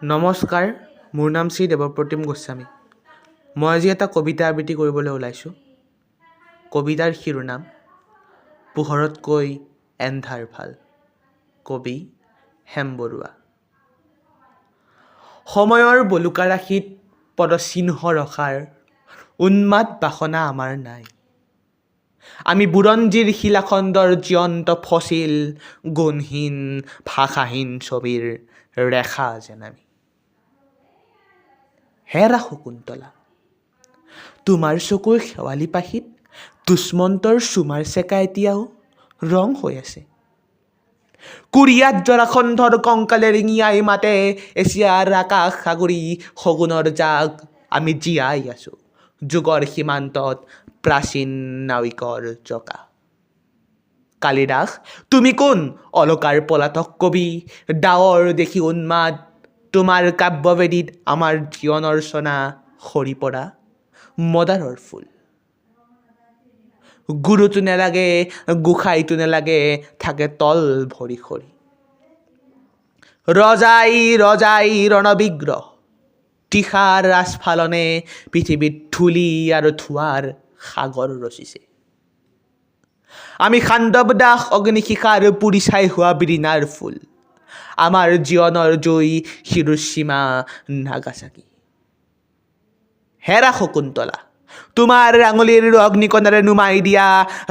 নমস্কাৰ, মোৰ নাম শ্ৰী দেৱপ্ৰতিম গোস্বামী। মই আজি এটা কবিতা আবৃত্তি কৰিবলৈ ওলাইছোঁ। কবিতাৰ শিৰোনাম পোহৰতকৈ এন্ধাৰ ভাল। কবি হেম বৰুৱা। সময়ৰ বলুকাৰাশিত পদচিহ্ন ৰখাৰ উন্মাদ বাসনা আমাৰ নাই। আমি বুৰঞ্জীৰ শিলাখণ্ডৰ জীয়ন্ত ফচিল, গুণহীন ভাষাহীন ছবিৰ ৰেখা যেন আমি। হেৰা শকুন্তলা, তোমাৰ চকুৰ শেৱালি পাখিত দুষ্মন্তৰ চুমাৰ চেকা এতিয়াও ৰং হৈ আছে। কুৰিয়াত জৰাসন্ধৰ কংকালে ৰিঙিয়াই মাতে, এছিয়াৰ আকাশ সাগৰী শগুনৰ জাক আমি জীয়াই আছো যুগৰ সীমান্তত প্ৰাচীন নাৱিকৰ জকা। কালিদাস, তুমি কোন অলকাৰ পলাতক কবি, ডাৱৰ দেখি উন্মাদ তোমাৰ কাব্যবেদীত আমাৰ জীৱনৰ চনা সৰি পৰা মদাৰৰ ফুল। গুৰুটো নেলাগে, গোসাঁইটো নেলাগে, থাকে তল ভৰি খৰি। ৰজাই ৰজাই ৰণবিগ্ৰহ, তীখাৰ আস্ফালনে পৃথিৱীত ধূলি আৰু ধোঁৱাৰ সাগৰ ৰচিছে। আমি খাণ্ডৱ দাস অগ্নিশিখাৰ পুৰি ছাই হোৱা বিৰিণাৰ ফুল। আমাৰ জীৱনৰ জুই হিৰোশ্বিমা নাগাচাকি। হেৰা শকুন্তলা, তোমাৰ আঙুলিৰ অগ্নিকণাৰে নুমাই দিয়া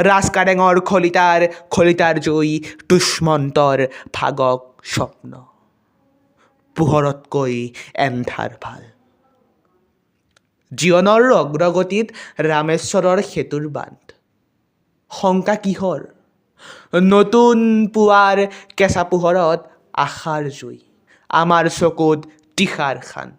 ৰাজকাৰেঙৰ খলিতাৰ জুই দুষ্মন্তৰ ভাগক স্বপ্ন। পোহৰতকৈ এন্ধাৰ ভাল। জীৱনৰ অগ্ৰগতিত ৰামেশ্বৰৰ সেতুৰ বান্ধ। শংকা কিহৰ? নতুন পুৱাৰ কেঁচা পোহৰত আশাৰ জুই আমাৰ চকুত তীখাৰ খান।